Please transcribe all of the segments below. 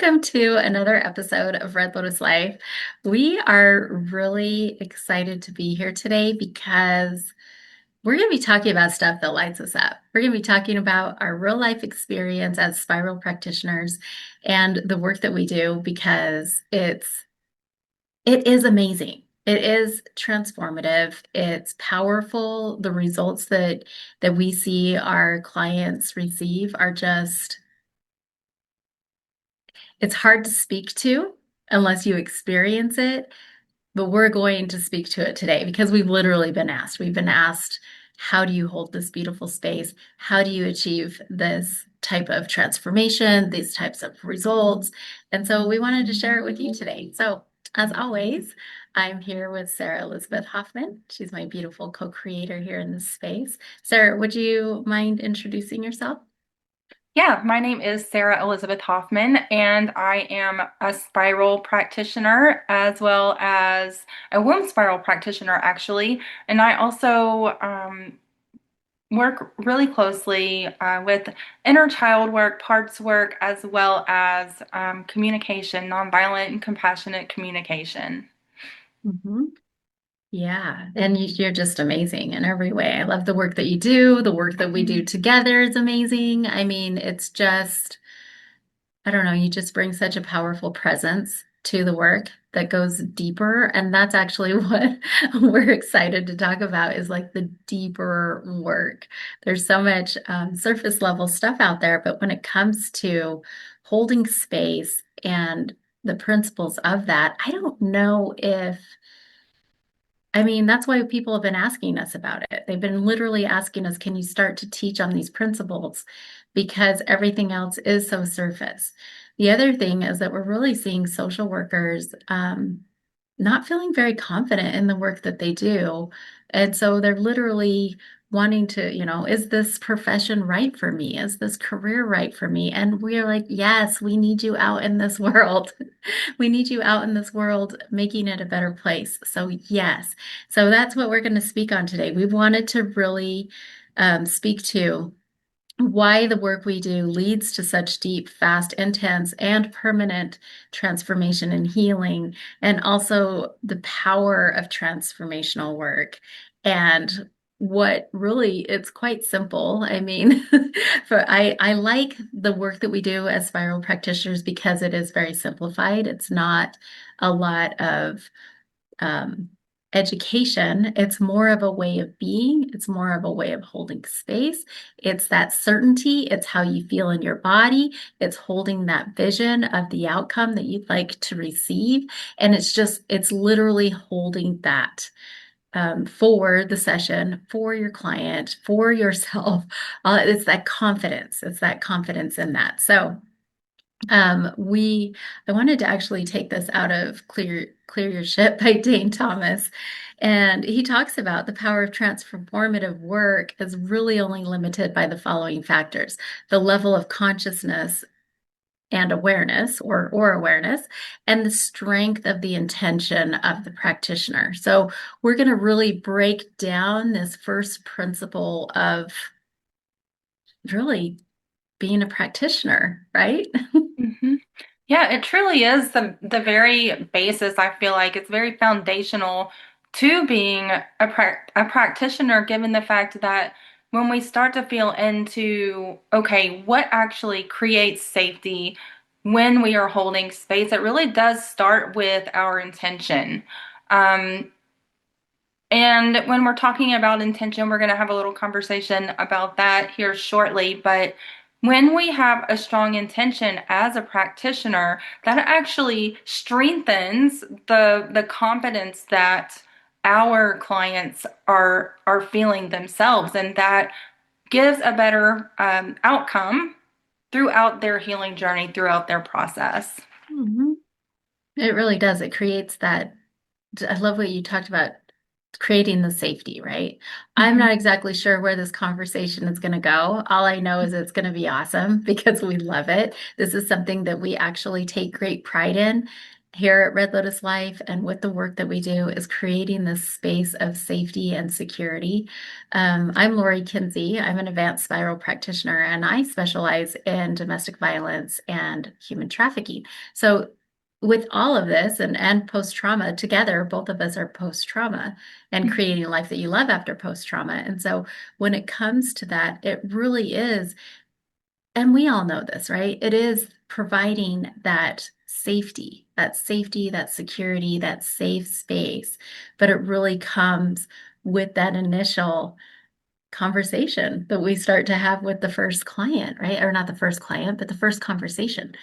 welcome to another episode of Red Lotus Life. We are really excited to be here today because we're going to be talking about stuff that lights us up. We're going to be talking about our real life experience as spiral practitioners and the work that we do because it is amazing. It is transformative. It's powerful. The results that we see our clients receive are just it's hard to speak to unless you experience it, but we're going to speak to it today because we've literally been asked. We've been asked, how do you hold this beautiful space? How do you achieve this type of transformation, these types of results? And so we wanted to share it with you today. So, as always, I'm here with Sarah Elizabeth Hoffman. She's my beautiful co-creator here in this space. Sarah, would you mind introducing yourself? Yeah, my name is Sarah Elizabeth Hoffman, and I am a spiral practitioner as well as a womb spiral practitioner, actually. And I also work really closely with inner child work, parts work, as well as communication, nonviolent and compassionate communication. Mhm. Yeah, and you're just amazing in every way. I love the work that you do. The work that we do together is amazing. I mean, it's just, I don't know, you just bring such a powerful presence to the work that goes deeper. And that's actually what we're excited to talk about is like the deeper work. There's so much surface level stuff out there, but when it comes to holding space and the principles of that, I don't know if I mean, that's why people have been asking us about it. They've been literally asking us, can you start to teach on these principles? Because everything else is so surface. The other thing is that we're really seeing social workers not feeling very confident in the work that they do. And so they're literally wanting to, is this profession right for me? Is this career right for me? And we're like, yes, we need you out in this world. We need you out in this world, making it a better place. So, yes. So that's what we're going to speak on today. We wanted to really speak to why the work we do leads to such deep, fast, intense, and permanent transformation and healing, and also the power of transformational work. And what really, it's quite simple. I mean, I like the work that we do as spiral practitioners because it is very simplified. It's not a lot of um, education. It's more of a way of being. It's more of a way of holding space. It's that certainty. It's how you feel in your body. It's holding that vision of the outcome that you'd like to receive. And it's literally holding that for the session, for your client, for yourself. It's that confidence. It's that confidence in that. So, I wanted to actually take this out of Clear Your Ship by Dane Thomas. And he talks about the power of transformative work is really only limited by the following factors: the level of consciousness and awareness or awareness, and the strength of the intention of the practitioner. So we're going to really break down this first principle of really being a practitioner, right? Mhm. Yeah, it truly is the very basis. I feel like it's very foundational to being a practitioner, given the fact that when we start to feel into, okay, what actually creates safety when we are holding space, it really does start with our intention. Um, and when we're talking about intention, we're going to have a little conversation about that here shortly. But when we have a strong intention as a practitioner, that actually strengthens the confidence that our clients are feeling themselves, and that gives a better outcome throughout their healing journey, throughout their process. Mhm. It really does. It creates that. I love what you talked about creating the safety, right? I'm Mhm. not exactly sure where this conversation is going to go. All I know is it's going to be awesome because we love it. This is something that we actually take great pride in. here at Red Lotus Life and with the work that we do is creating this space of safety and security. I'm Lori Kinsey. I'm an advanced spiral practitioner and I specialize in domestic violence and human trafficking. So with all of this and post-trauma together, both of us are post-trauma and creating a life that you love after post-trauma. And so when it comes to that, it really is, and we all know this, right? It is providing that safety, that security, that safe space. But it really comes with that initial conversation that we start to have with the first client, right? Or not the first client, but the first conversation.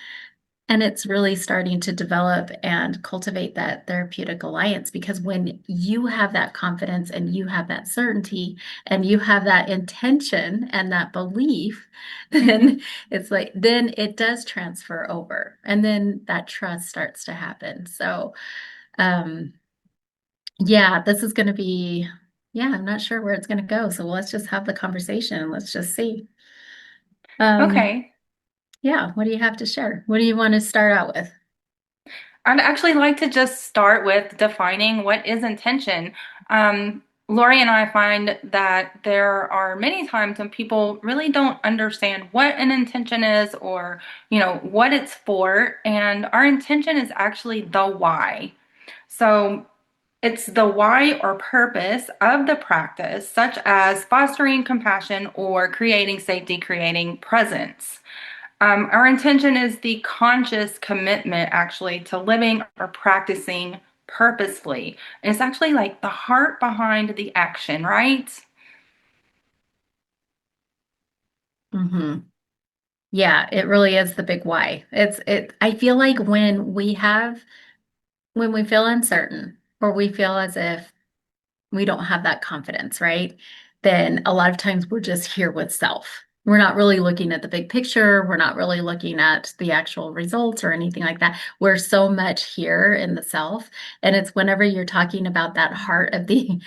And it's really starting to develop and cultivate that therapeutic alliance because when you have that confidence and you have that certainty and you have that intention and that belief, Mm-hmm. then it's like, then it does transfer over and then that trust starts to happen. So, um, yeah, this is going to be, yeah, I'm not sure where it's going to go. So let's just have the conversation and let's just see. Um, Okay. yeah, what do you have to share? What do you want to start out with? I'd actually like to just start with defining what is intention. Lori and I find that there are many times when people really don't understand what an intention is or, what it's for. And our intention is actually the why. So it's the why or purpose of the practice, such as fostering compassion or creating safety, creating presence. Our intention is the conscious commitment actually to living or practicing purposefully. And it's actually like the heart behind the action, right? Hmm. Yeah, it really is the big why. I feel like when we feel uncertain or we feel as if we don't have that confidence, right? Then a lot of times we're just here with self. We're not really looking at the big picture. We're not really looking at the actual results or anything like that. We're so much here in the self. And it's whenever you're talking about that heart of the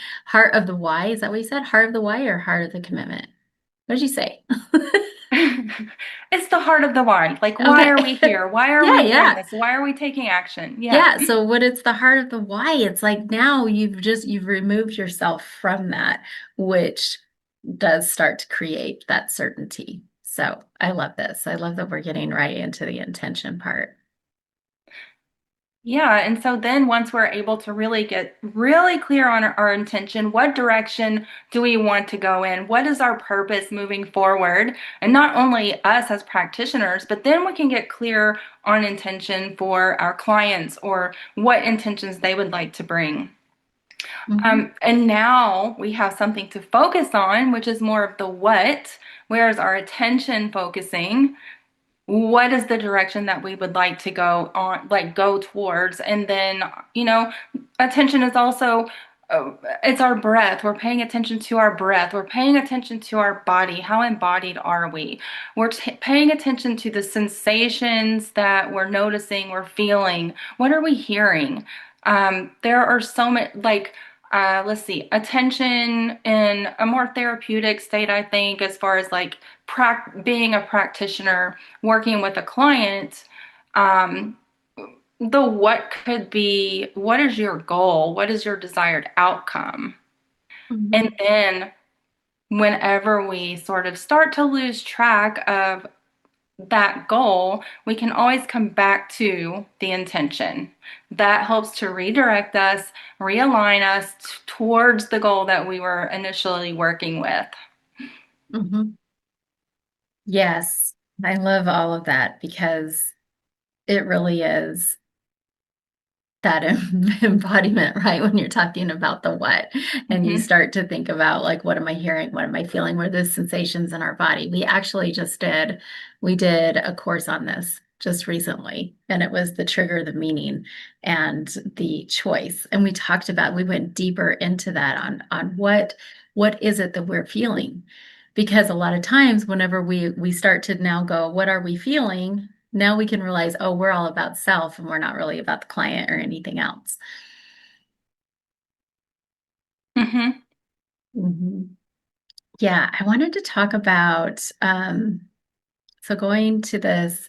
why, is that what you said? Heart of the why or heart of the commitment? What did you say? It's the heart of the why. Like, why Okay. are we here? Why are Yeah, we doing yeah. this? Why are we taking action? Yeah. Yeah. So when it's the heart of the why, it's like now you've removed yourself from that, which does start to create that certainty. So I love this. I love that we're getting right into the intention part. Yeah, and so then once we're able to really get really clear on our intention, what direction do we want to go in? What is our purpose moving forward? And not only us as practitioners, but then we can get clear on intention for our clients or what intentions they would like to bring. Hmm. And now we have something to focus on, which is more of the what, whereas our attention focusing what is the direction that we would like to go on, like go towards. And then, attention is also, it's our breath. We're paying attention to our breath. We're paying attention to our body. How embodied are we? We're paying attention to the sensations that we're noticing, we're feeling. What are we hearing? There are so many, like, let's see, attention in a more therapeutic state, I think, as far as like being a practitioner working with a client, um, the what could be, what is your goal? What is your desired outcome? Hmm. And then whenever we sort of start to lose track of that goal, we can always come back to the intention. That helps to redirect us, realign us towards the goal that we were initially working with. Hmm. Yes, I love all of that because it really is that embodiment, right? When you're talking about the what, and you Hmm. start to think about like, what am I hearing? What am I feeling? What are the sensations in our body? We did a course on this just recently, and it was the trigger, the meaning, and the choice. And we went deeper into that on what is it that we're feeling? Because a lot of times, whenever we start to now go, what are we feeling? Now we can realize, oh, we're all about self and we're not really about the client or anything else. Hmm. Hmm. Yeah, I wanted to talk about so going to this.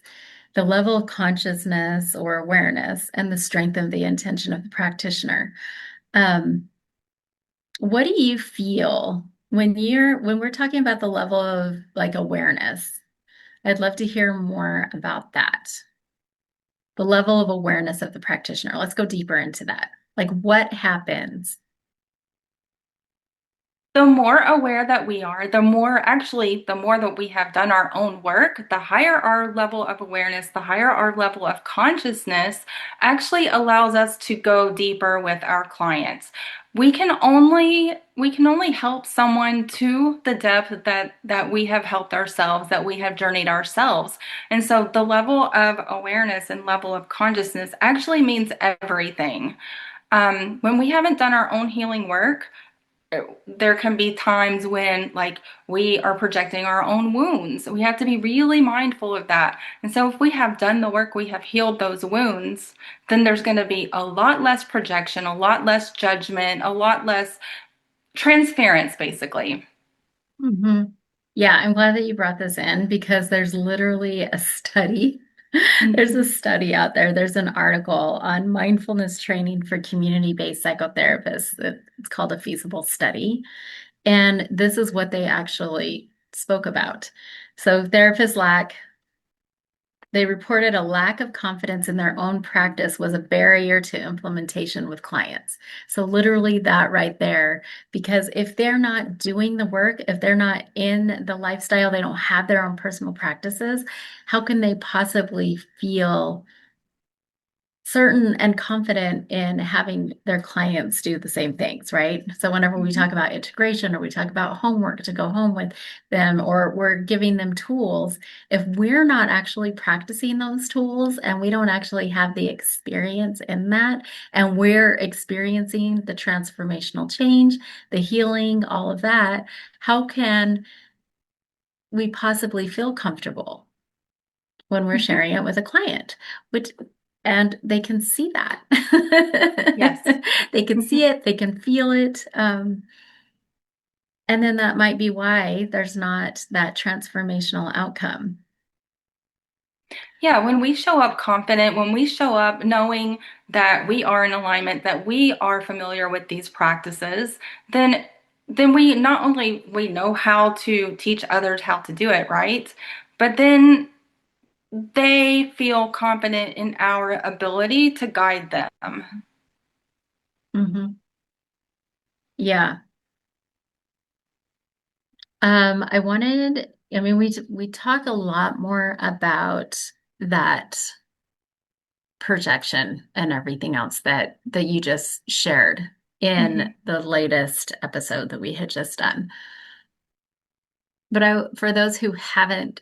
the level of consciousness or awareness and the strength of the intention of the practitioner. Um, what do you feel when we're talking about the level of like awareness? I'd love to hear more about that. The level of awareness of the practitioner. Let's go deeper into that. Like what happens? The more aware that we are, the more that we have done our own work, the higher our level of awareness, the higher our level of consciousness actually allows us to go deeper with our clients. We can only help someone to the depth that we have helped ourselves, that we have journeyed ourselves. And so the level of awareness and level of consciousness actually means everything. When we haven't done our own healing work, there can be times when like we are projecting our own wounds. We have to be really mindful of that. And so if we have done the work, we have healed those wounds, then there's going to be a lot less projection, a lot less judgment, a lot less transference, basically. Hmm. Yeah, I'm glad that you brought this in because there's literally a study. There's a Mhm. study out there. There's an article on mindfulness training for community-based psychotherapists. It's called a feasible study. And this is what they actually spoke about. So they reported a lack of confidence in their own practice was a barrier to implementation with clients. So, literally, that right there, because if they're not doing the work, if they're not in the lifestyle, they don't have their own personal practices, how can they possibly feel certain and confident in having their clients do the same things, right? So whenever we talk about integration or we talk about homework to go home with them or we're giving them tools, if we're not actually practicing those tools and we don't actually have the experience in that and we're experiencing the transformational change, the healing, all of that, how can we possibly feel comfortable when we're Mhm. sharing it with a client, which and they can see that. Yes. They can see Mhm. it, they can feel it. And then that might be why there's not that transformational outcome. Yeah, when we show up confident, when we show up knowing that we are in alignment, that we are familiar with these practices, then we not only we know how to teach others how to do it, right? But then they feel confident in our ability to guide them. Hmm. Yeah. I mean, we talk a lot more about that projection and everything else that you just shared in Mhm. the latest episode that we had just done. But for those who haven't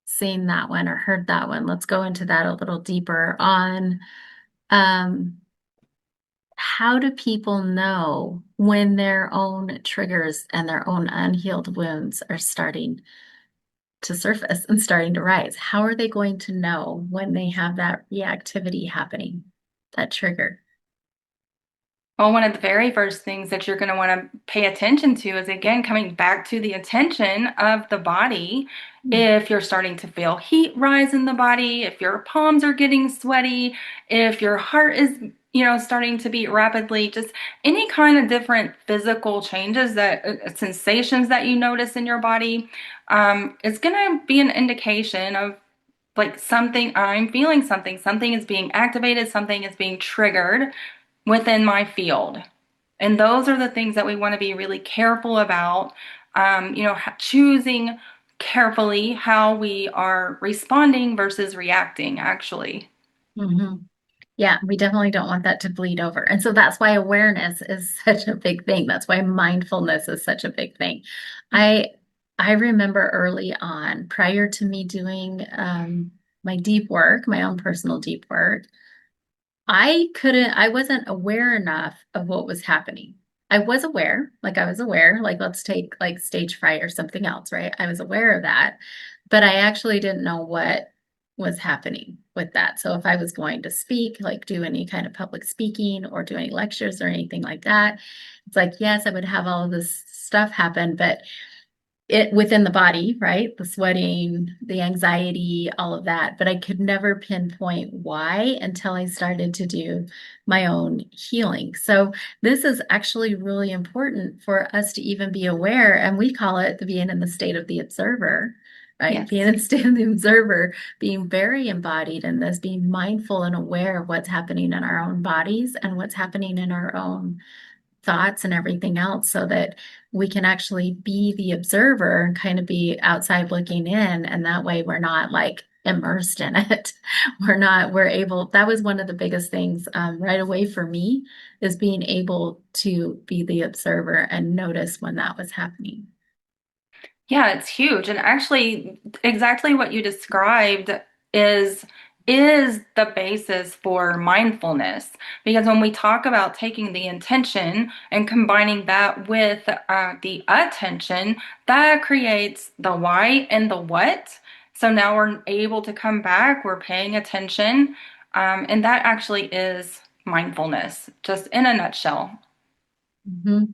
seen that one or heard that one, let's go into that a little deeper on um, how do people know when their own triggers and their own unhealed wounds are starting to surface and starting to rise? How are they going to know when they have that reactivity happening, that trigger? Well, one of the very first things that you're going to want to pay attention to is again coming back to the attention of the body. If you're starting to feel heat rise in the body, if your palms are getting sweaty, if your heart is, starting to beat rapidly, just any kind of different physical changes that sensations that you notice in your body, it's going to be an indication of like something, I'm feeling something, something is being activated, something is being triggered within my field. And those are the things that we want to be really careful about, choosing carefully how we are responding versus reacting, actually. Hmm. Yeah, we definitely don't want that to bleed over. And so that's why awareness is such a big thing. That's why mindfulness is such a big thing. I I remember early on, prior to me doing my deep work, my own personal deep work, I wasn't aware enough of what was happening. I was aware, like let's take like stage fright or something else, right? I was aware of that, but I actually didn't know what was happening with that. So if I was going to speak, like do any kind of public speaking or do any lectures or anything like that, it's like, yes, I would have all of this stuff happen, but it within the body, right? The sweating, the anxiety, all of that. But I could never pinpoint why until I started to do my own healing. So this is actually really important for us to even be aware. And we call it the being in the state of the observer, right? Being Yes. in the state of the observer, being very embodied in this, being mindful and aware of what's happening in our own bodies and what's happening in our own thoughts and everything else so that we can actually be the observer and kind of be outside looking in. And that way we're not like immersed in it. We're able, that was one of the biggest things right away for me is being able to be the observer and notice when that was happening. Yeah, it's huge. And actually, exactly what you described is is the basis for mindfulness. Because when we talk about taking the intention and combining that with the attention, that creates the why and the what. So now we're able to come back, we're paying attention, and that actually is mindfulness, just in a nutshell. Mhm.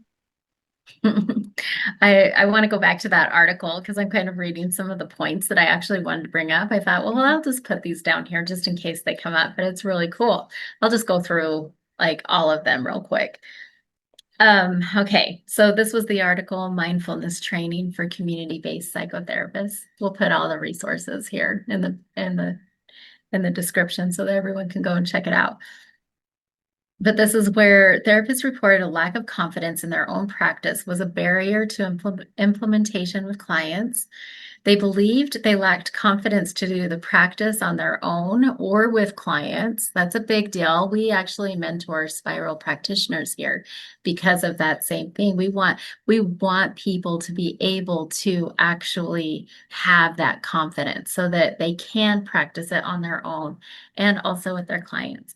I want to go back to that article because I'm kind of reading some of the points that I actually wanted to bring up. I thought, well, I'll just put these down here just in case they come up, but it's really cool. I'll just go through like all of them real quick. Okay, so this was the article, Mindfulness Training for Community-Based Psychotherapists. We'll put all the resources here in the description so that everyone can go and check it out. But this is where therapists reported a lack of confidence in their own practice was a barrier to implementation with clients. They believed they lacked confidence to do the practice on their own or with clients. That's a big deal. We actually mentor spiral practitioners here because of that same thing. We want people to be able to actually have that confidence so that they can practice it on their own and also with their clients.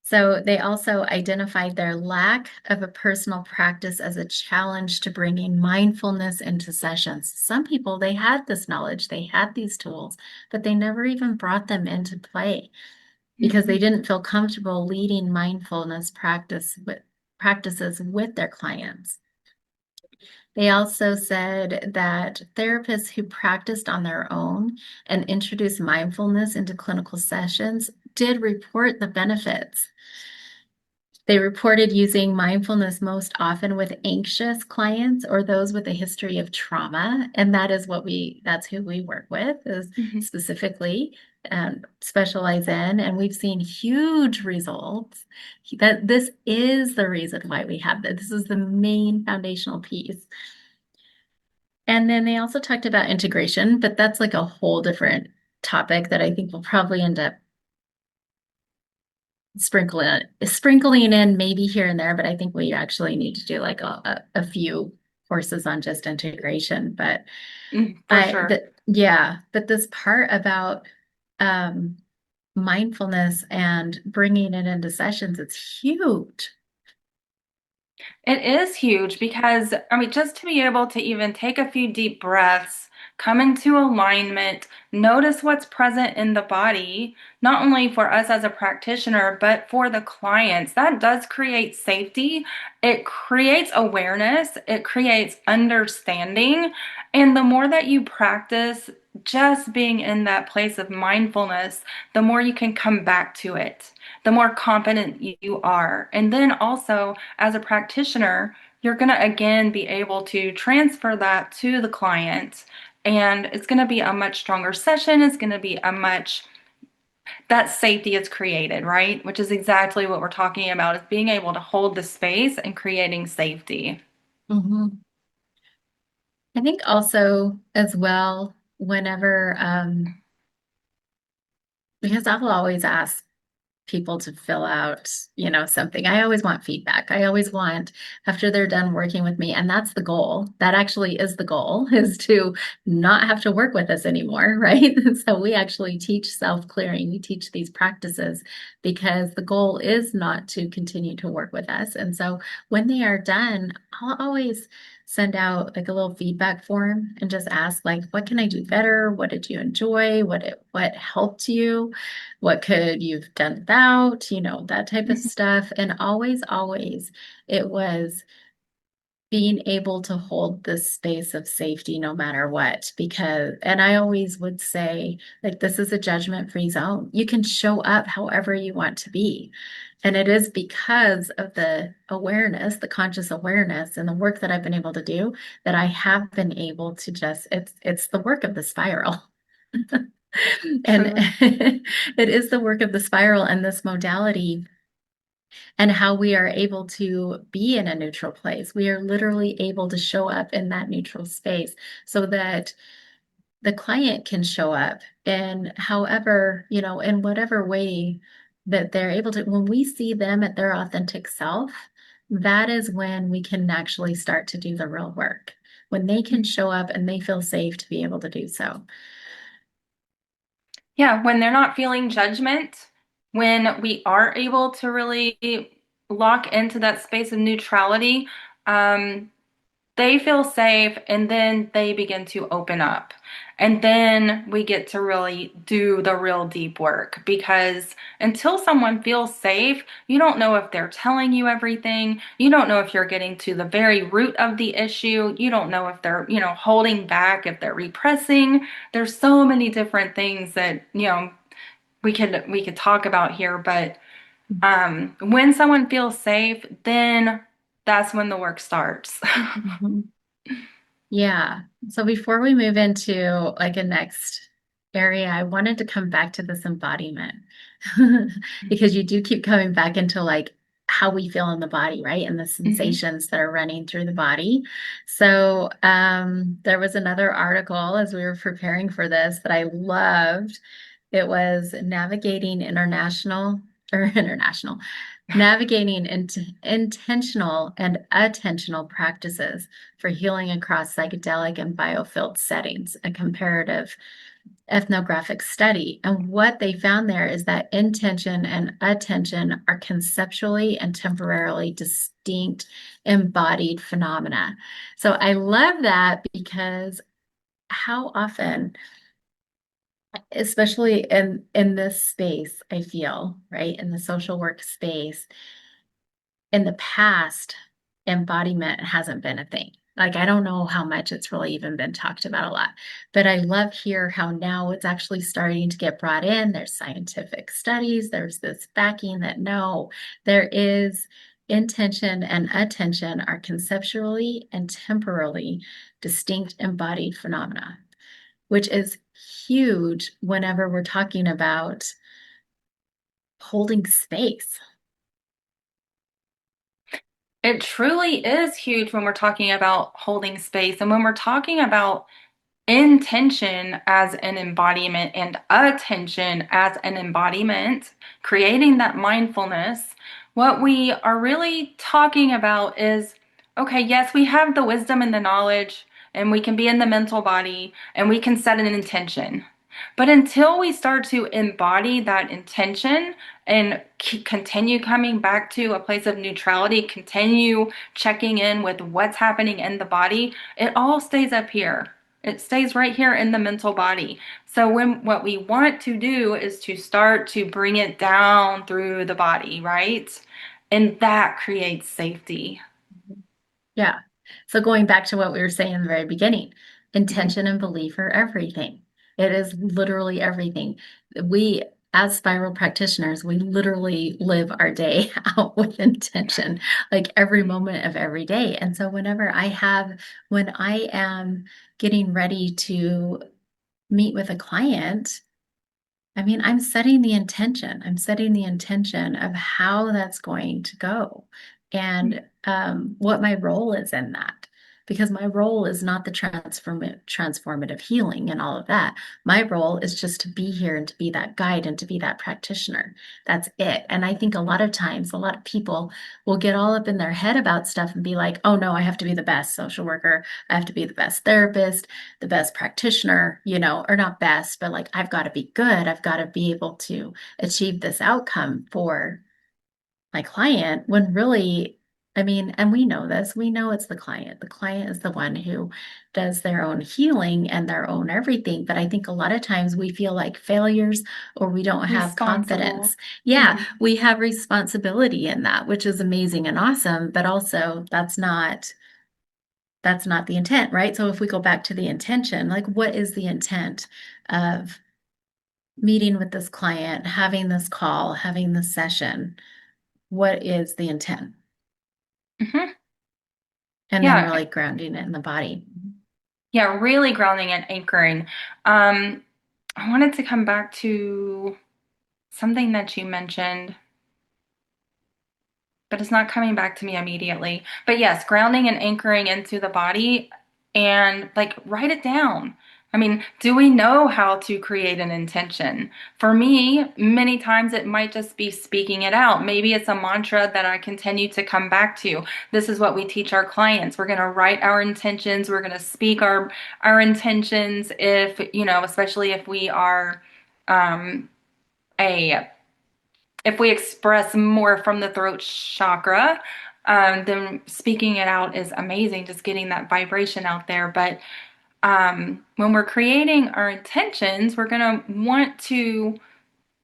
So they also identified their lack of a personal practice as a challenge to bringing mindfulness into sessions. Some people, they had this knowledge, they had these tools, but they never even brought them into play because they Mhm. didn't feel comfortable leading mindfulness practices with their clients. They also said that therapists who practiced on their own and introduced mindfulness into clinical sessions did report the benefits. They reported using mindfulness most often with anxious clients or those with a history of trauma. And that's who we work with is Mhm. specifically specialize in. And we've seen huge results that this is the reason why we have this. This is the main foundational piece. And then they also talked about integration, but that's like a whole different topic that I think we'll probably end up sprinkling in maybe here and there, but I think we actually need to do like a few courses on just integration. But For sure. yeah, but this part about um, mindfulness and bringing it into sessions, it's huge. It is huge because, I mean, just to be able to even take a few deep breaths, come into alignment, notice what's present in the body, not only for us as a practitioner, but for the clients, that does create safety. It creates awareness, it creates understanding. And the more that you practice just being in that place of mindfulness, the more you can come back to it, the more confident you are. And then also, as a practitioner, you're going to again be able to transfer that to the client. And it's going to be a much stronger session. It's going to be a much, that safety is created, right? Which is exactly what we're talking about, is being able to hold the space and creating safety. Mhm. I think also as well, whenever, because I'll always ask people to fill out, something. I always want feedback. I always want after they're done working with me, and that's the goal. That actually is the goal, is to not have to work with us anymore, right? So we actually teach self-clearing. We teach these practices because the goal is not to continue to work with us. And so when they are done, I'll always send out like a little feedback form and just ask like, what can I do better? What did you enjoy? What helped you? What could you've done without, that type of Mhm. stuff. And always, always, it was being able to hold this space of safety no matter what. Because, and I always would say, like, this is a judgment-free zone. You can show up however you want to be. And it is because of the awareness, the conscious awareness and the work that I've been able to do that I have been able to just, it's the work of the spiral. And Truly. it is the work of the spiral and this modality and how we are able to be in a neutral place. We are literally able to show up in that neutral space so that the client can show up in however, in whatever way that they're able to. When we see them at their authentic self, that is when we can actually start to do the real work. When they can show up and they feel safe to be able to do so. Yeah, when they're not feeling judgment, when we are able to really lock into that space of neutrality, um, they feel safe and then they begin to open up. And then we get to really do the real deep work because until someone feels safe, you don't know if they're telling you everything. You don't know if you're getting to the very root of the issue. You don't know if they're, holding back, if they're repressing. There's so many different things that, we could talk about here, but when someone feels safe, then that's when the work starts. Mhm. Yeah. So before we move into like a next area, I wanted to come back to this embodiment because you do keep coming back into like how we feel in the body, right? And the Mhm. sensations that are running through the body. So there was another article as we were preparing for this that I loved. It was navigating international or international, navigating intentional and attentional practices for healing across psychedelic and biofield settings, a comparative ethnographic study. And what they found there is that intention and attention are conceptually and temporarily distinct embodied phenomena. So I love that because how often, especially in this space, I feel, right, in the social work space, in the past, embodiment hasn't been a thing. Like, I don't know how much it's really even been talked about a lot, but I love here how now it's actually starting to get brought in. There's scientific studies, there's this backing that no, there is intention and attention are conceptually and temporally distinct embodied phenomena, which is huge whenever we're talking about holding space. It truly is huge when we're talking about holding space and when we're talking about intention as an embodiment and attention as an embodiment, creating that mindfulness. What we are really talking about is okay, yes, we have the wisdom and the knowledge, and we can be in the mental body and we can set an intention. But until we start to embody that intention and continue coming back to a place of neutrality, continue checking in with what's happening in the body, it all stays up here. It stays right here in the mental body. So when what we want to do is to start to bring it down through the body, right? And that creates safety. Yeah. So going back to what we were saying in the very beginning, Mhm. intention and belief are everything. It is literally everything. We, as spiral practitioners, we literally live our day out with intention, like every moment of every day. And so when I am getting ready to meet with a client, I mean, I'm setting the intention. I'm setting the intention of how that's going to go and what my role is in that. Because my role is not the transformative healing and all of that. My role is just to be here and to be that guide and to be that practitioner. That's it. And I think a lot of times, a lot of people will get all up in their head about stuff and be like, oh no, I have to be the best social worker. I have to be the best therapist, the best practitioner, or not best, but like I've got to be good. I've got to be able to achieve this outcome for my client when really, I mean, and we know this, we know it's the client. The client is the one who does their own healing and their own everything. But I think a lot of times we feel like failures or we don't have Responsible. confidence. Yeah, Mhm. we have responsibility in that, which is amazing and awesome, but also that's not. that's not the intent, right? So if we go back to the intention, like what is the intent of meeting with this client, having this call, having this session? What is the intent? Hmm. And then Yeah, really grounding it in the body. yeah, really grounding and anchoring. Um, I wanted to come back to something that you mentioned, but it's not coming back to me immediately. But yes, grounding and anchoring into the body and like write it down. I mean, do we know how to create an intention? For me, many times it might just be speaking it out. Maybe it's a mantra that I continue to come back to. This is what we teach our clients. We're going to write our intentions. We're going to speak our intentions if, especially if we are um, a if we express more from the throat chakra, then speaking it out is amazing, just getting that vibration out there. But when we're creating our intentions, we're going to want to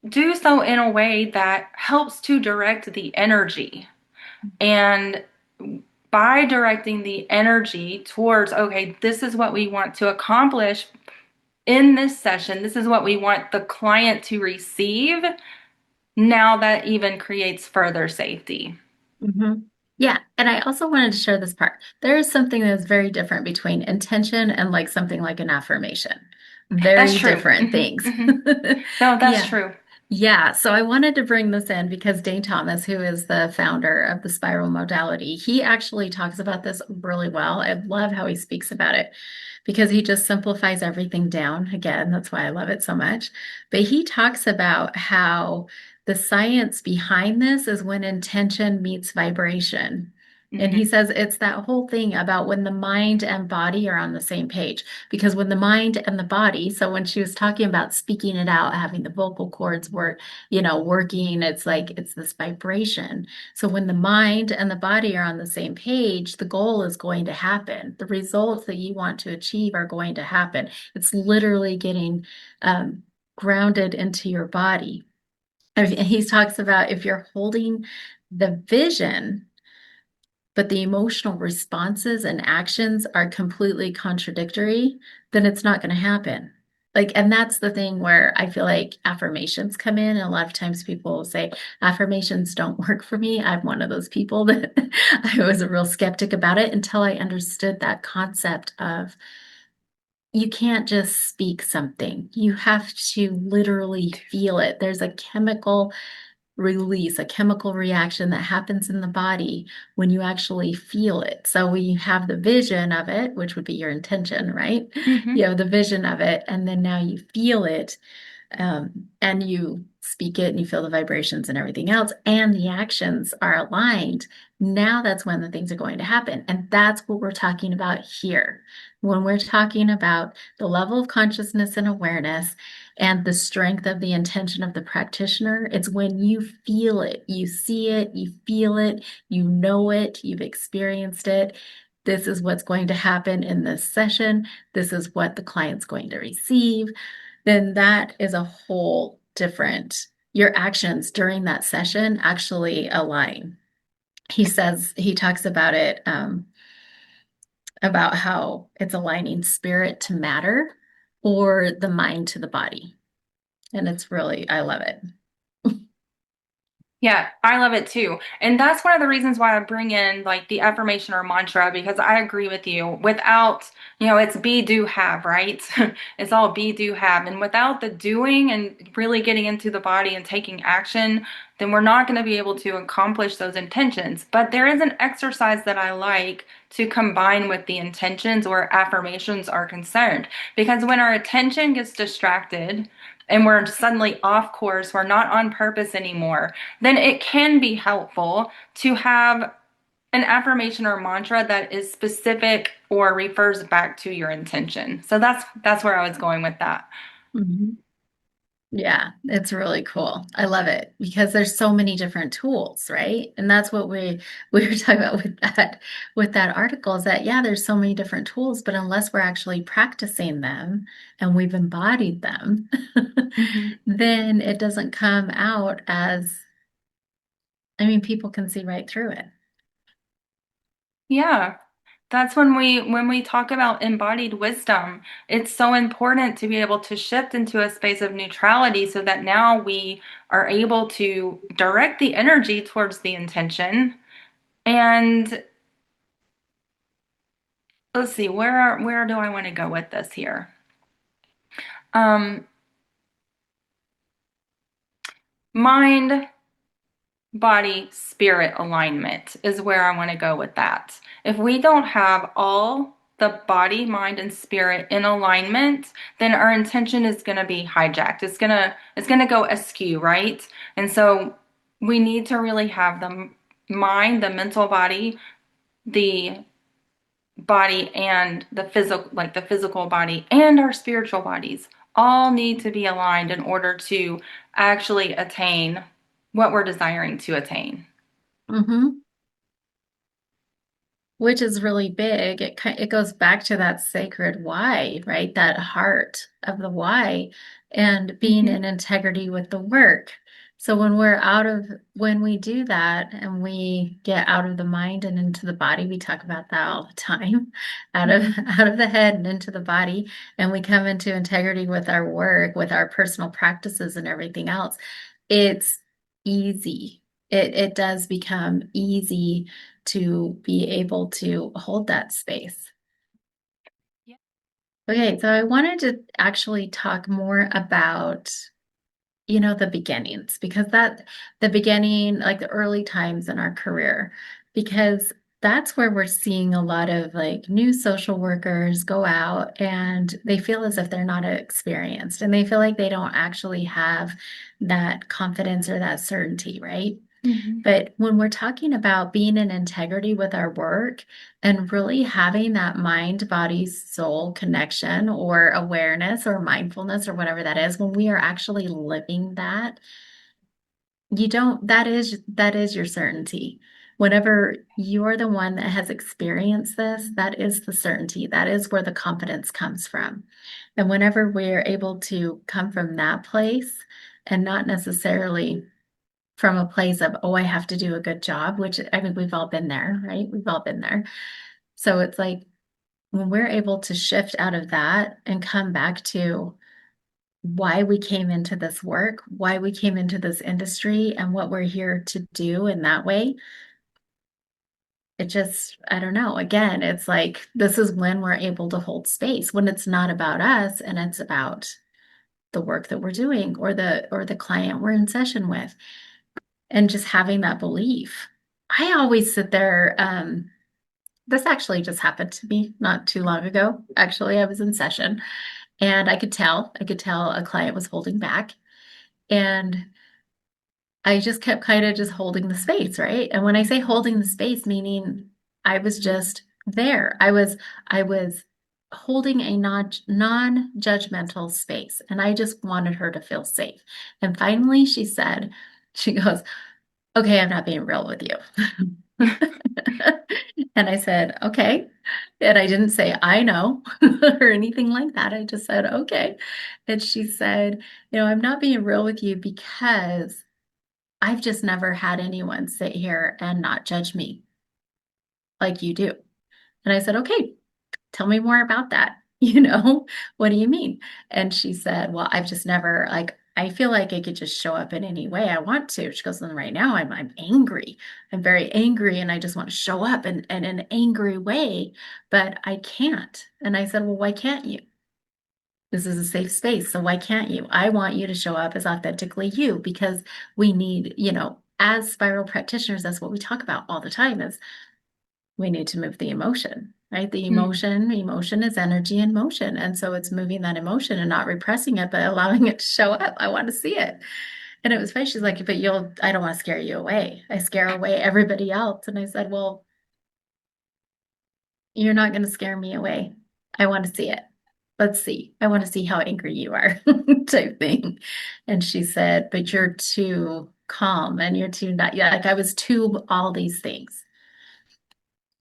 do so in a way that helps to direct the energy. And by directing the energy towards, okay, this is what we want to accomplish in this session, this is what we want the client to receive. Now that even creates further safety. Hmm. Yeah. And I also wanted to share this part. There is something that's very different between intention and like something like an affirmation. That's Very true. different things. No, that's Yeah. true. Yeah, so I wanted to bring this in because Dane Thomas, who is the founder of the spiral modality, he actually talks about this really well. I love how he speaks about it because he just simplifies everything down. Again, that's why I love it so much. But he talks about how the science behind this is when intention meets vibration. And he Hmm. says it's that whole thing about when the mind and body are on the same page. Because when the mind and the body, so when she was talking about speaking it out, having the vocal cords work, working, it's like it's this vibration. So when the mind and the body are on the same page, the goal is going to happen. The results that you want to achieve are going to happen. It's literally getting um, grounded into your body. And he talks about if you're holding the vision, but the emotional responses and actions are completely contradictory, then it's not going to happen. Like, and that's the thing where I feel like affirmations come in. And a lot of times people will say, affirmations don't work for me. I'm one of those people that I was a real skeptic about it until I understood that concept of you can't just speak something. You have to literally feel it. There's a chemical release, a chemical reaction that happens in the body when you actually feel it. So when you have the vision of it, which would be your intention, right? Hmm. You have the vision of it, and then now you feel it, and you speak it and you feel the vibrations and everything else, and the actions are aligned. Now that's when the things are going to happen. And that's what we're talking about here. When we're talking about the level of consciousness and awareness and the strength of the intention of the practitioner, it's when you feel it, you see it, you feel it, you know it, you've experienced it. This is what's going to happen in this session. This is what the client's going to receive. Then that is a whole different, your actions during that session actually align. He says, he talks about how it's aligning spirit to matter or the mind to the body. And it's really, I love it. Yeah, I love it too. And that's one of the reasons why I bring in like the affirmation or mantra because I agree with you. Without, it's be, do, have, right? It's all be, do, have. And without the doing and really getting into the body and taking action, then we're not going to be able to accomplish those intentions. But there is an exercise that I like to combine with the intentions where affirmations are concerned. Because when our attention gets distracted, and we're suddenly off course, we're not on purpose anymore, then it can be helpful to have an affirmation or mantra that is specific or refers back to your intention. So that's where I was going with that. Mhm. Yeah, it's really cool. I love it because there's so many different tools, right? And that's what we were talking about with that article is that yeah, there's so many different tools, but unless we're actually practicing them and we've embodied them, Hmm. then it doesn't come out as, I mean, people can see right through it. Yeah. That's when we talk about embodied wisdom, it's so important to be able to shift into a space of neutrality so that now we are able to direct the energy towards the intention. And let's see, where do I want to go with this here? Um, mind, body, spirit alignment is where I want to go with that. If we don't have all the body, mind, and spirit in alignment, then our intention is going to be hijacked. It's going to go askew, right? And so we need to really have the mind, the mental body, the body and the physical, like the physical body and our spiritual bodies all need to be aligned in order to actually attain what we're desiring to attain. Hmm. Which is really big. It goes back to that sacred why, right? That heart of the why and being Mhm. in integrity with the work. So when we do that and we get out of the mind and into the body, we talk about that all the time, out of Mhm. out of the head and into the body, and we come into integrity with our work, with our personal practices and everything else. It's easy. It does become easy to be able to hold that space. Yeah. Okay, so I wanted to actually talk more about, the beginnings, because the beginning, like the early times in our career, because that's where we're seeing a lot of like new social workers go out and they feel as if they're not experienced and they feel like they don't actually have that confidence or that certainty, right? Mhm. But when we're talking about being in integrity with our work and really having that mind, body, soul connection or awareness or mindfulness or whatever that is, when we are actually living that, you don't, that is your certainty. Whenever you're the one that has experienced this, that is the certainty. That is where the confidence comes from. And whenever we're able to come from that place and not necessarily from a place of, oh, I have to do a good job, which I mean, we've all been there, right? We've all been there. So it's like when we're able to shift out of that and come back to why we came into this work, why we came into this industry, and what we're here to do in that way, it just, I don't know. Again, it's like this is when we're able to hold space, when it's not about us and it's about the work that we're doing or the client we're in session with. And just having that belief. I always sit there. This actually just happened to me not too long ago. Actually, I was in session and I could tell a client was holding back. And I just kept kind of just holding the space, right? And when I say holding the space, meaning I was just there. I was holding a non-judgmental space and I just wanted her to feel safe. And finally she goes, okay, I'm not being real with you. And I said, okay. And I didn't say, I know, or anything like that. I just said, okay. And she said, I'm not being real with you because I've just never had anyone sit here and not judge me like you do. And I said, okay, tell me more about that. What do you mean? And she said, well, I've just never like I feel like I could just show up in any way I want to. She goes, and right now I'm angry. I'm very angry and I just want to show up in an angry way, but I can't. And I said, well, why can't you? This is a safe space, so why can't you? I want you to show up as authentically you because we need, as spiral practitioners, that's what we talk about all the time is we need to move the emotion, right? The Mm. emotion is energy in motion. And so it's moving that emotion and not repressing it, but allowing it to show up. I want to see it. And it was funny. She's like, but I don't want to scare you away. I scare away everybody else. And I said, well, you're not going to scare me away. I want to see it. Let's see. I want to see how angry you are, type thing. And she said, but you're too calm and you're too not, yeah, like I was too all these things.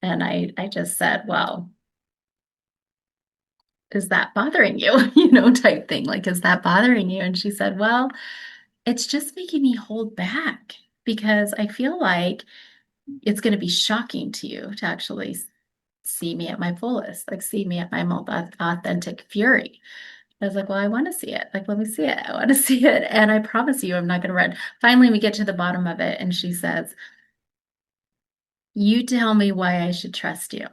And I just said, well, is that bothering you? Type thing. Like, is that bothering you? And she said, well, it's just making me hold back because I feel like it's going to be shocking to you to actually see me at my fullest, like see me at my most authentic fury. I was like, well, I want to see it. Like, let me see it. I want to see it. And I promise you, I'm not going to run. Finally, we get to the bottom of it. And she says, you tell me why I should trust you.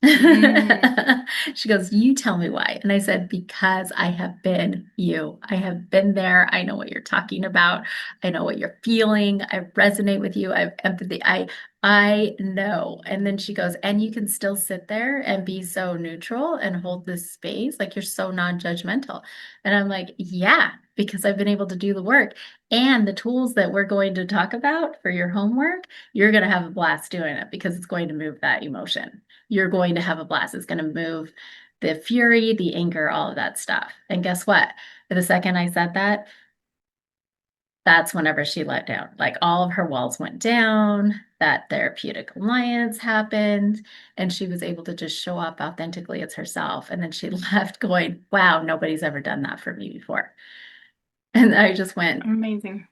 Mm, She goes, you tell me why. And I said, because I have been you. I have been there. I know what you're talking about. I know what you're feeling. I resonate with you. I have empathy. I know. And then she goes, and you can still sit there and be so neutral and hold this space. Like you're so non-judgmental. And I'm like, yeah, because I've been able to do the work. And the tools that we're going to talk about for your homework, you're going to have a blast doing it because it's going to move that emotion. You're going to have a blast. It's going to move the fury, the anger, all of that stuff. And guess what? The second I said that, that's whenever she let down. Like all of her walls went down, that therapeutic alliance happened, and she was able to just show up authentically as herself. And then she left going, wow, nobody's ever done that for me before. And I just went, amazing.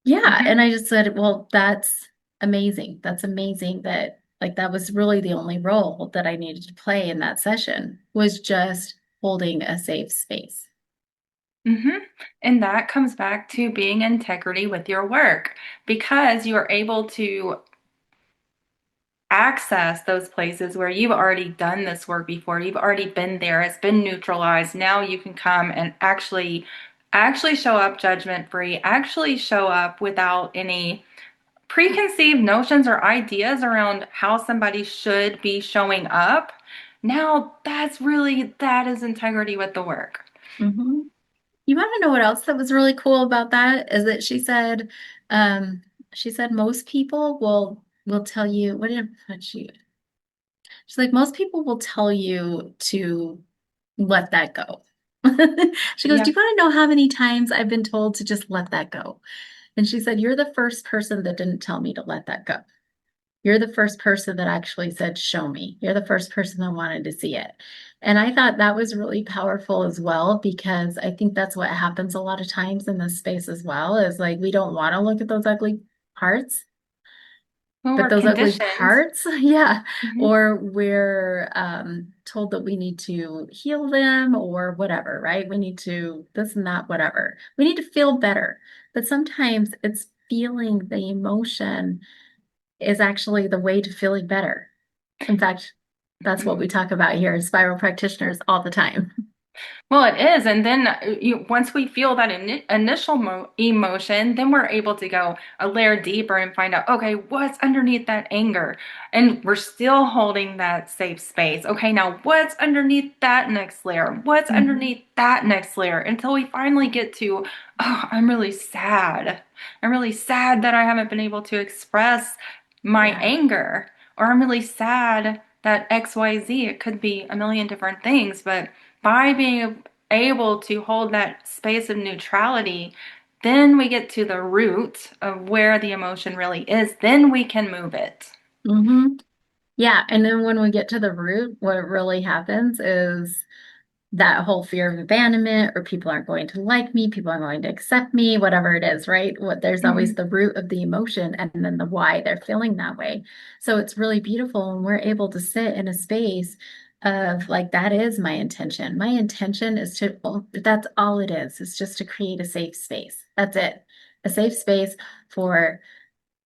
yeah. Hmm. And I just said, well, that's amazing. That's amazing that like that was really the only role that I needed to play in that session was just holding a safe space. Hmm. And that comes back to being integrity with your work because you are able to access those places where you've already done this work before. You've already been there. It's been neutralized. Now you can come and actually show up judgment free, actually show up without any preconceived notions or ideas around how somebody should be showing up. Now that is integrity with the work. Hmm. You want to know what else that was really cool about that is that she said most people will tell you what she's like most people will tell you to let that go. She goes, do Yeah. you want to know how many times I've been told to just let that go? And she said, you're the first person that didn't tell me to let that go. You're the first person that actually said, show me. You're the first person that wanted to see it. And I thought that was really powerful as well, because I think that's what happens a lot of times in this space as well, is like we don't want to look at those ugly parts, Well, but we're those ugly conditioned. parts, yeah, Hmm. or we're told that we need to heal them or whatever, right? We need to this and that, whatever. We need to feel better. But sometimes it's feeling the emotion is actually the way to feeling better. In fact, that's what we talk about here as spiral practitioners all the time. Well, it is. And then once we feel that initial emotion, then we're able to go a layer deeper and find out, okay, what's underneath that anger? And we're still holding that safe space. Okay, now what's underneath that next layer? What's Mhm. underneath that next layer? Until we finally get to, oh, I'm really sad. I'm really sad that I haven't been able to express my Yeah. anger. Or I'm really sad that XYZ, it could be a million different things, but by being able to hold that space of neutrality, then we get to the root of where the emotion really is. Then we can move it. Hmm. Yeah. And then when we get to the root, what really happens is that whole fear of abandonment or people aren't going to like me, people aren't going to accept me, whatever it is, right? What there's always Mhm. the root of the emotion and then the why they're feeling that way. So it's really beautiful when we're able to sit in a space of like that is my intention. My intention is to that's all it is just to create a safe space. That's it. A safe space for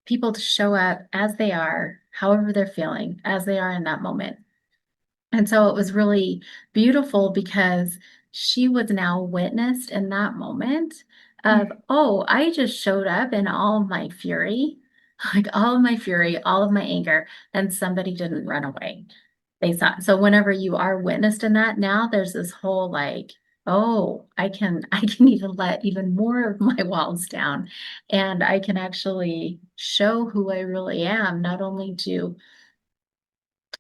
people to show up as they are, however they're feeling, as they are in that moment. And so it was really beautiful because she was now witnessed in that moment of, oh, I just showed up in all of my fury, like all of my fury, all of my anger, and somebody didn't run away. They saw. So whenever you are witnessed in that, now there's this whole like, oh, I can even let even more of my walls down, and I can actually show who I really am, not only to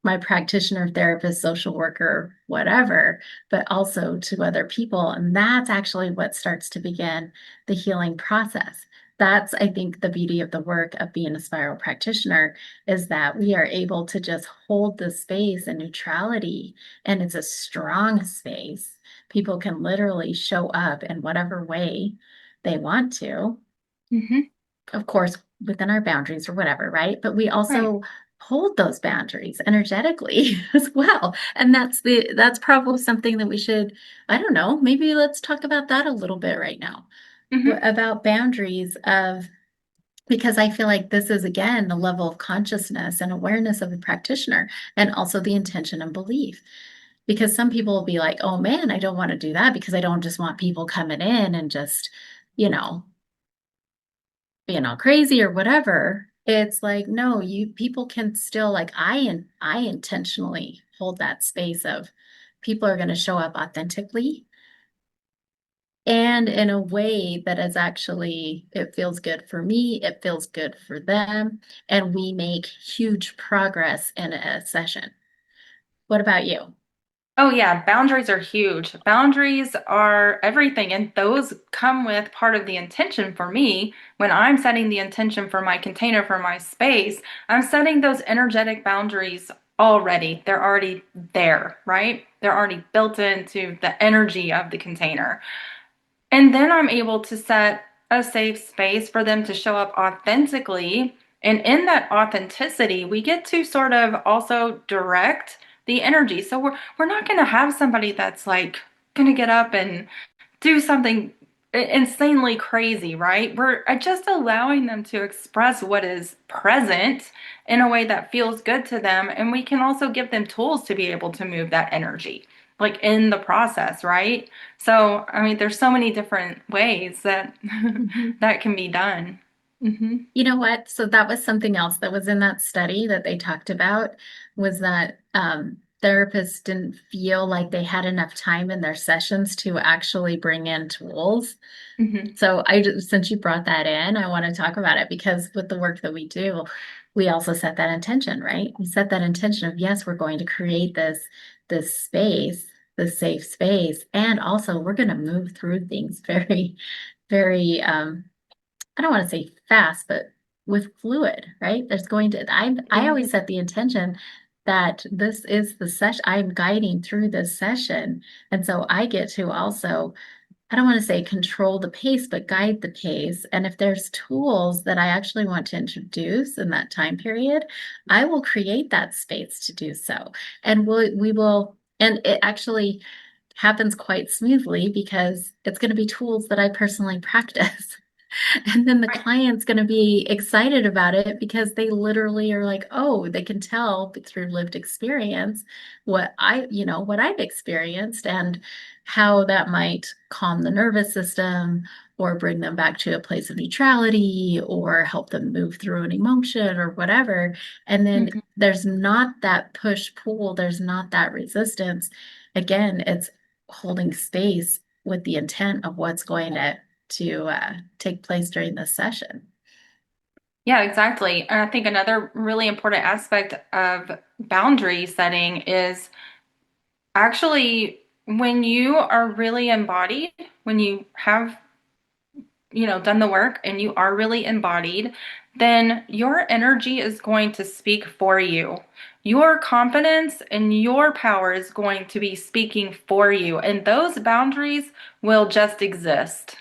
my practitioner, therapist, social worker, whatever, but also to other people. And that's actually what starts to begin the healing process. That's, I think, the beauty of the work of being a spiral practitioner is that we are able to just hold the space and neutrality, and it's a strong space. People can literally show up in whatever way they want to, Hmm. of course, within our boundaries or whatever, right? But we Right. also hold those boundaries energetically as well. And that's probably something that we should, I don't know, maybe let's talk about that a little bit right now. Hmm. About boundaries of because I feel like this is again the level of consciousness and awareness of the practitioner and also the intention and belief. Because some people will be like, oh man, I don't want to do that because I don't just want people coming in and just, you know, being all crazy or whatever. It's like, no, you people can still like I intentionally hold that space of people are going to show up authentically and in a way that is actually it feels good for me, it feels good for them, and we make huge progress in a session. What about you? Oh, yeah, boundaries are huge. Boundaries are everything, and those come with part of the intention for me. When I'm setting the intention for my container, for my space, I'm setting those energetic boundaries already. They're already there, right? They're already built into the energy of the container. And then I'm able to set a safe space for them to show up authentically. And in that authenticity, we get to sort of also direct the energy. So we're not going to have somebody that's like going to get up and do something insanely crazy, right? We're just allowing them to express what is present in a way that feels good to them. And we can also give them tools to be able to move that energy, like in the process, right? So, I mean, there's so many different ways that Mhm. that can be done. Hmm. You know what? So that was something else that was in that study that they talked about was that therapists didn't feel like they had enough time in their sessions to actually bring in tools. Hmm. So since you brought that in, I want to talk about it because with the work that we do, we also set that intention, right? We set that intention of yes, we're going to create this space, this safe space, and also we're going to move through things very, very I don't want to say fast, but with fluid, right? There's going to I always set the intention that this is the session I'm guiding through this session. And so I get to also I don't want to say control the pace, but guide the pace. And if there's tools that I actually want to introduce in that time period, I will create that space to do so. And we will, and it actually happens quite smoothly because it's going to be tools that I personally practice. And then the Right. client's going to be excited about it because they literally are like, oh, they can tell through lived experience what I've experienced and how that might calm the nervous system or bring them back to a place of neutrality or help them move through an emotion or whatever. And then Mhm. there's not that push pull, there's not that resistance. Again, it's holding space with the intent of what's going to take place during this session. Yeah, exactly. And I think another really important aspect of boundary setting is actually when you are really embodied, when you have, done the work and you are really embodied, then your energy is going to speak for you. Your confidence and your power is going to be speaking for you, and those boundaries will just exist.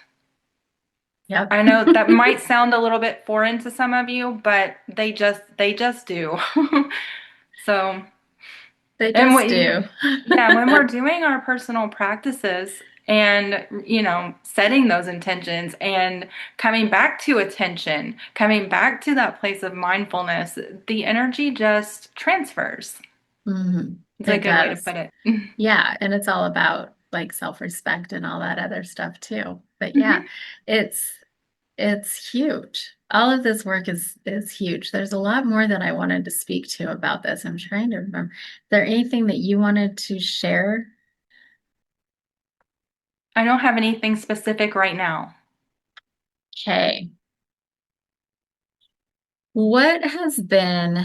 Yep. I know that might sound a little bit foreign to some of you, but they just do. So, They and just do. yeah, when we're doing our personal practices and, setting those intentions and coming back to attention, coming back to that place of mindfulness, the energy just transfers. Mhm. It's a It good way to does. put it. Yeah, and it's all about like self-respect and all that other stuff too. But yeah, Mhm. it's it's huge. All of this work is huge. There's a lot more that I wanted to speak to about this. I'm trying to remember. Is there anything that you wanted to share? I don't have anything specific right now. Okay. What has been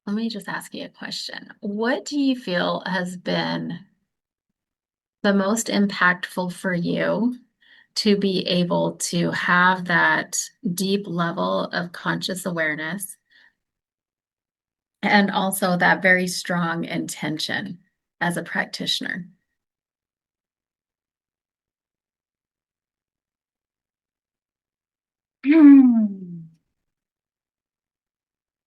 Let me just ask you a question. What do you feel has been the most impactful for you to be able to have that deep level of conscious awareness and also that very strong intention as a practitioner?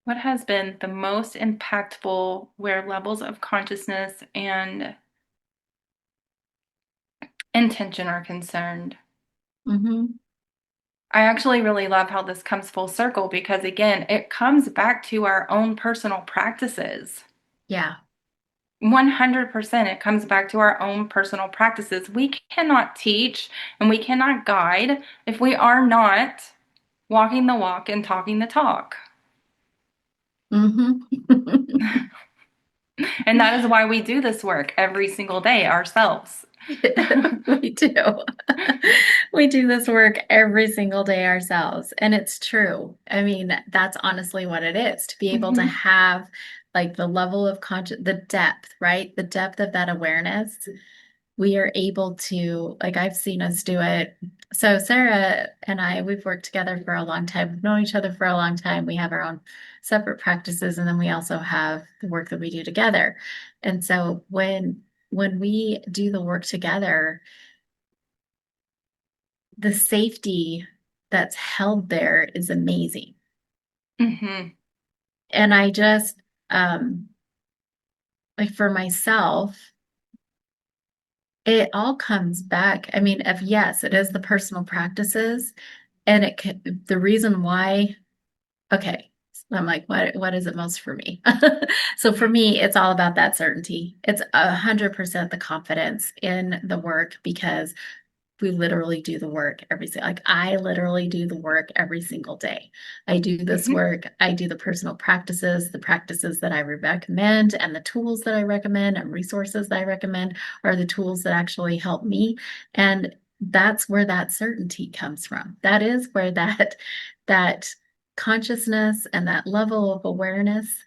What has been the most impactful where levels of consciousness and intention are concerned? Hmm. I actually really love how this comes full circle because, again, it comes back to our own personal practices. Yeah. 100% it comes back to our own personal practices. We cannot teach and we cannot guide if we are not walking the walk and talking the talk. Hmm. And that is why we do this work every single day ourselves. We do. We do this work every single day ourselves. And it's true. I mean, that's honestly what it is to be able to Mhm. have like the level of the depth, right? The depth of that awareness. We are able to, like, I've seen us do it. So, Sarah and I, we've worked together for a long time. We've known each other for a long time. We have our own separate practices, and then we also have the work that we do together. And so, when we do the work together, the safety that's held there is amazing. Mhm. And I just, um, like for myself, it all comes back. I mean, if yes, it is the personal practices, and the reason why, okay, I'm like, what is it most for me? So for me, it's all about that certainty. It's 100% the confidence in the work because we literally do the work like I literally do the work every single day. I do this Mhm. work. I do the practices that I recommend, and the tools that I recommend and resources that I recommend are the tools that actually help me. And that's where that certainty comes from. That is where that consciousness and that level of awareness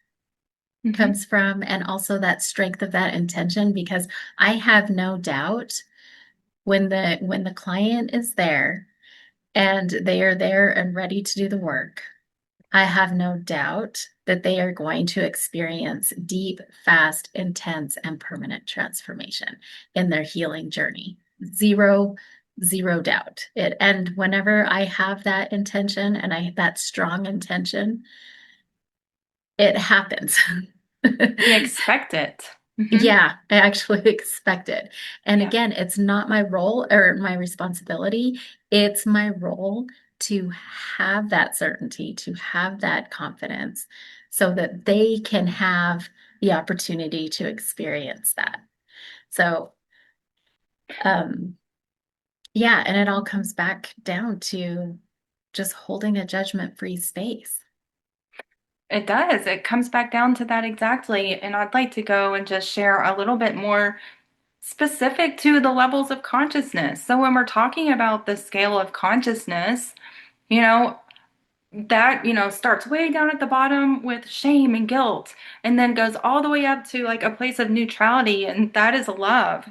Mhm. comes from, and also that strength of that intention, because I have no doubt when the client is there and they are there and ready to do the work, I have no doubt that they are going to experience deep, fast, intense, and permanent transformation in their healing journey. Zero, zero doubt. And whenever I have that intention and that strong intention, it happens. We expect it. Mhm. Yeah, I actually expect it. And Yeah. again, it's not my role or my responsibility. It's my role to have that certainty, to have that confidence so that they can have the opportunity to experience that. So, um, yeah, and it all comes back down to just holding a judgment-free space. It does. It comes back down to that exactly. And I'd like to go and just share a little bit more specific to the levels of consciousness. So, when we're talking about the scale of consciousness, you know, that starts way down at the bottom with shame and guilt and then goes all the way up to like a place of neutrality, and that is love,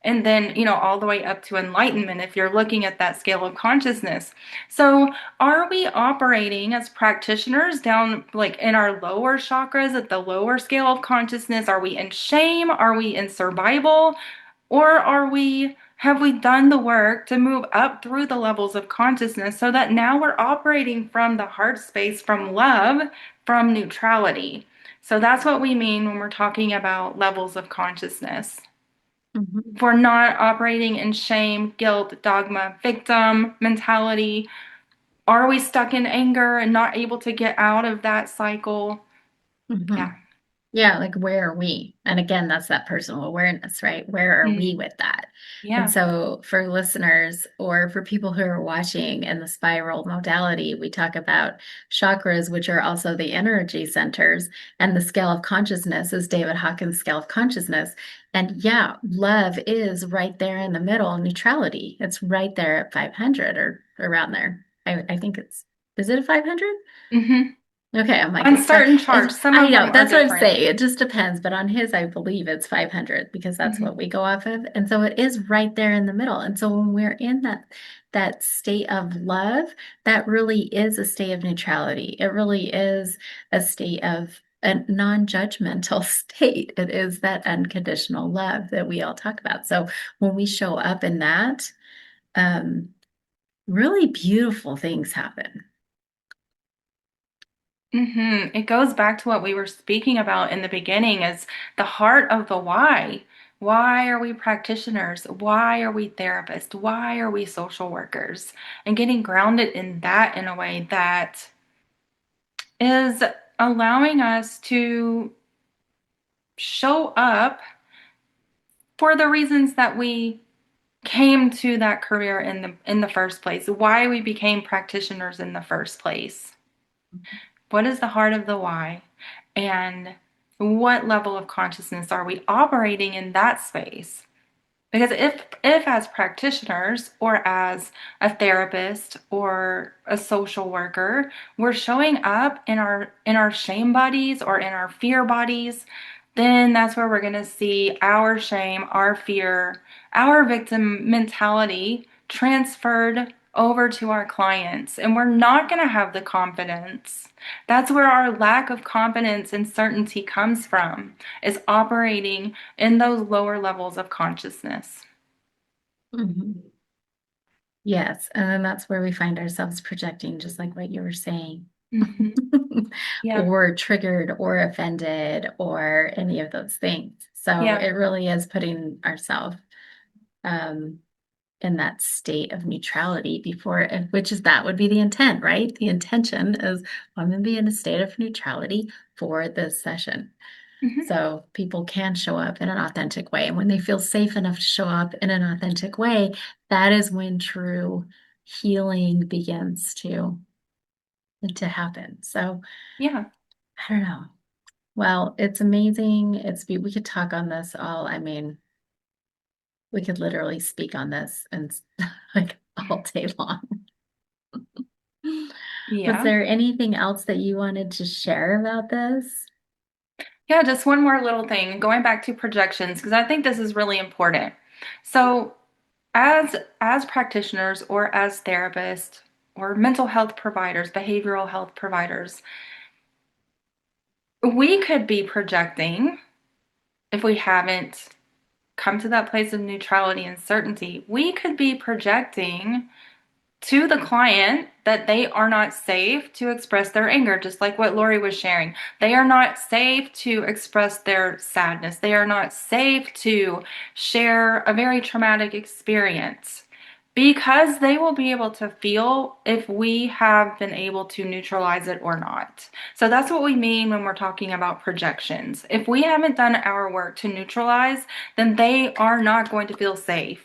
and then all the way up to enlightenment if you're looking at that scale of consciousness. So are we operating as practitioners down like in our lower chakras at the lower scale of consciousness? Are we in shame? Are we in survival? Or have we done the work to move up through the levels of consciousness so that now we're operating from the heart space, from love, from neutrality? So that's what we mean when we're talking about levels of consciousness. Mhm. If we're not operating in shame, guilt, dogma, victim mentality, are we stuck in anger and not able to get out of that cycle? Yeah. Mhm. Yeah, like where are we? And again, that's that personal awareness, right? Where are we Mm, with that? And yeah. so for listeners or for people who are watching in the spiral modality, we talk about chakras, which are also the energy centers, and the scale of consciousness is David Hawkins' scale of consciousness. And yeah, love is right there in the middle, neutrality. It's right there at 500 or around there. I think is it a 500? Hmm. Okay, I'm like, On it's fine. certain charts, some I of know, them are that's what I'm different. saying. It just depends. But on his, I believe it's 500 because that's what Hmm. we go off of. And so it is right there in the middle. And so when we're in that state of love, that really is a state of neutrality. It really is a state of a non-judgmental state. It is that unconditional love that we all talk about. So when we show up in that, um, really beautiful things happen. It goes back to what we were speaking about in the beginning is the heart of the why. Why are we practitioners? Why are we therapists? Why are we social workers? And getting grounded in that in a way that is allowing us to show up for the reasons that we came to that career in the first place, why we became practitioners in the first place. What is the heart of the why? And what level of consciousness are we operating in that space? Because if as practitioners or as a therapist or a social worker, we're showing up in our shame bodies or in our fear bodies, then that's where we're going to see our shame, our fear, our victim mentality transferred over to our clients. And we're not going to have the confidence. That's where our lack of confidence and certainty comes from, is operating in those lower levels of consciousness. Mhm. Yes, and then that's where we find ourselves projecting, just like what you were saying, Hmm. Yeah, or triggered or offended or any of those things. So yeah, it really is putting ourselves um, in that state of neutrality before, which is that would be the intent, right? The intention is I'm going to be in a state of neutrality for this session. hmm, So people can show up in an authentic way. And when they feel safe enough to show up in an authentic way, that is when true healing begins to happen. So yeah, I don't know. Well, it's amazing. We could talk on this all. I mean, we could literally speak on this and like all day long. Was yeah. there anything else that you wanted to share about this? Yeah, just one more little thing, going back to projections, because I think this is really important. So, as practitioners or as therapists or mental health providers, behavioral health providers, we could be projecting if we haven't come to that place of neutrality and certainty. We could be projecting to the client that they are not safe to express their anger, just like what Lori was sharing. They are not safe to express their sadness. They are not safe to share a very traumatic experience because they will be able to feel if we have been able to neutralize it or not. So that's what we mean when we're talking about projections. If we haven't done our work to neutralize, then they are not going to feel safe.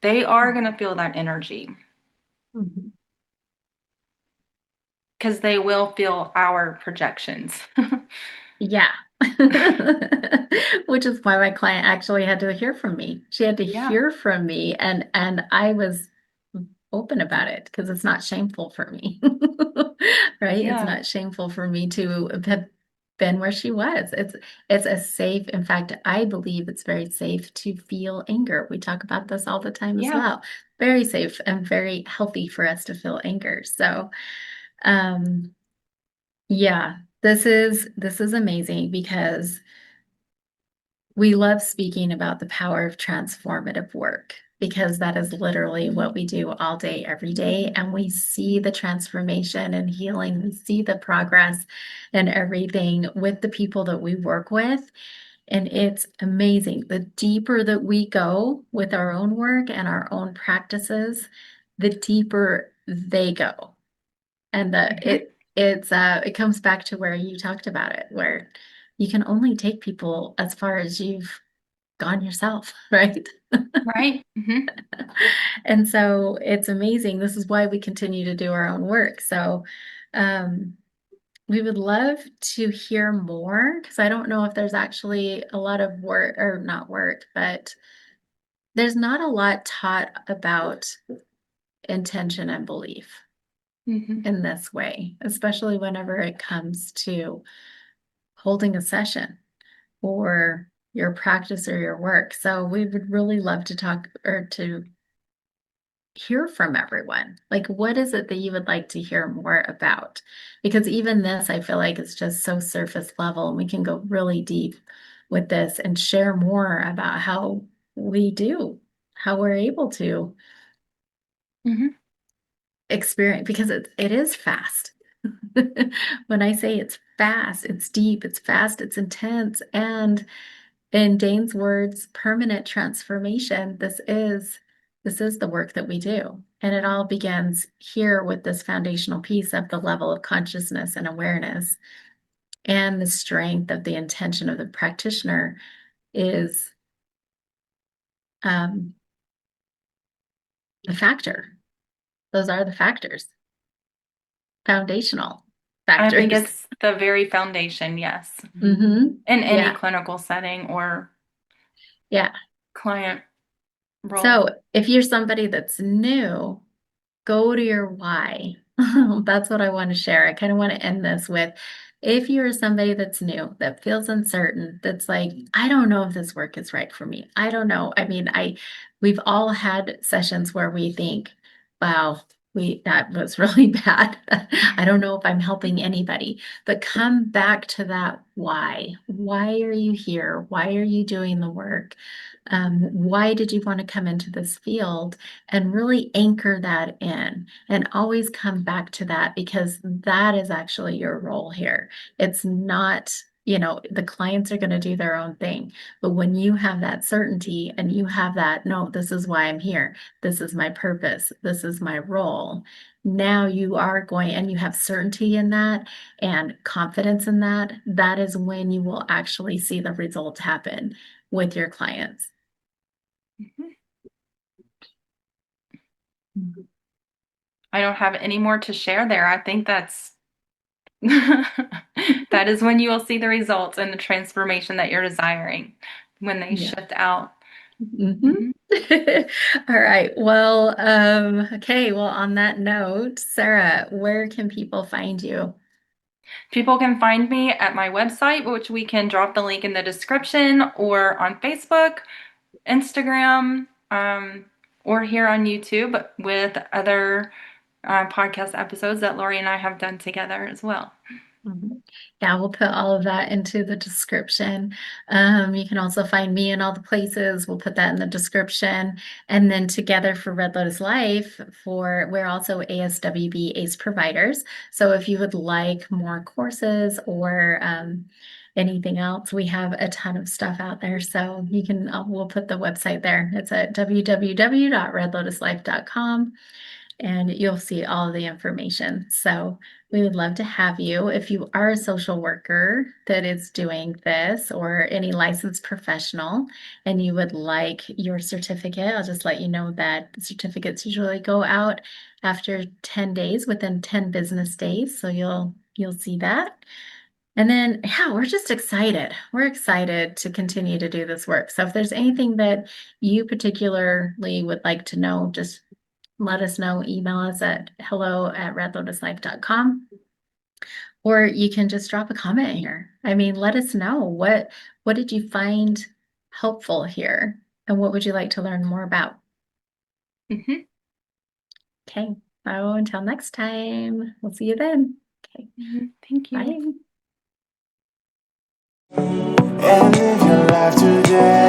They are going to feel that energy, Mhm. because they will feel our projections. Yeah. Which is why my client actually had to hear from me. She had to Yeah, hear from me and I was open about it because it's not shameful for me. Right? It's yeah, not shameful for me to have been where she was. It's a safe, in fact, I believe it's very safe to feel anger. We talk about this all the time as yeah. well. Very safe and very healthy for us to feel anger. So, um, yeah, this is amazing because we love speaking about the power of transformative work because that is literally what we do all day, every day. And we see the transformation and healing. We see the progress and everything with the people that we work with. And it's amazing. The deeper that we go with our own work and our own practices, the deeper they go. And Hmm. it comes back to where you talked about it, where you can only take people as far as you've gone yourself, right? Right. Hmm. And so it's amazing. This is why we continue to do our own work. So um, we would love to hear more because I don't know if there's actually a lot of work or not work, but there's not a lot taught about intention and belief Hmm. in this way, especially whenever it comes to holding a session or your practice or your work. So we would really love to talk or to hear from everyone. Like, what is it that you would like to hear more about? Because even this, I feel like it's just so surface level, and we can go really deep with this and share more about how we do, how we're able to Hmm. experience, because it is fast. When I say it's fast, it's deep, it's fast, it's intense, and in Dane's words, permanent transformation. This is the work that we do. And it all begins here with this foundational piece of the level of consciousness and awareness, and the strength of the intention of the practitioner is um, the factor. Those are the factors, foundational I think factors. it's the very foundation, yes, in any Yeah. clinical setting or Yeah. client So role. if you're somebody that's new, go to your why. That's what I want to share. I kind of want to end this with, if you're somebody that's new, that feels uncertain, that's like, I don't know if this work is right for me. I don't know. I mean, we've all had sessions where we think, wow, that was really bad. I don't know if I'm helping anybody. But come back to that why. Why are you here? Why are you doing the work? Why did you want to come into this field? And really anchor that in and always come back to that, because that is actually your role here. It's not, the clients are going to do their own thing. But when you have that certainty and you have that, no, this is why I'm here. This is my purpose. This is my role. Now you are going and you have certainty in that and confidence in that. That is when you will actually see the results happen with your clients. Mhm. I don't have any more to share there. I think that's that is when you will see the results and the transformation that you're desiring when they Yeah. shift out. hmm Mhm. All right. Well, okay. Well, on that note, Sarah, where can people find you? People can find me at my website, which we can drop the link in the description, or on Facebook, Instagram, or here on YouTube with other podcast episodes that Lori and I have done together as well. Mhm. Yeah, we'll put all of that into the description. You can also find me in all the places. We'll put that in the description. And then together for Red Lotus Life, we're also ASWB ACE providers. So if you would like more courses or anything else, we have a ton of stuff out there. So we'll put the website there. It's at www.redlotuslife.com, and you'll see all of the information. So we would love to have you. If you are a social worker that is doing this, or any licensed professional, and you would like your certificate, I'll just let you know that certificates usually go out after 10 days, within 10 business days. So you'll see that. And then, yeah, we're just excited. We're excited to continue to do this work. So if there's anything that you particularly would like to know, just let us know. Email us at hello@redlotuslife.com, or you can just drop a comment here. I mean, let us know, what did you find helpful here, and what would you like to learn more about? Mhm. Okay. So until next time, we'll see you then. Okay. Mhm. Thank you. Bye. And live your life today.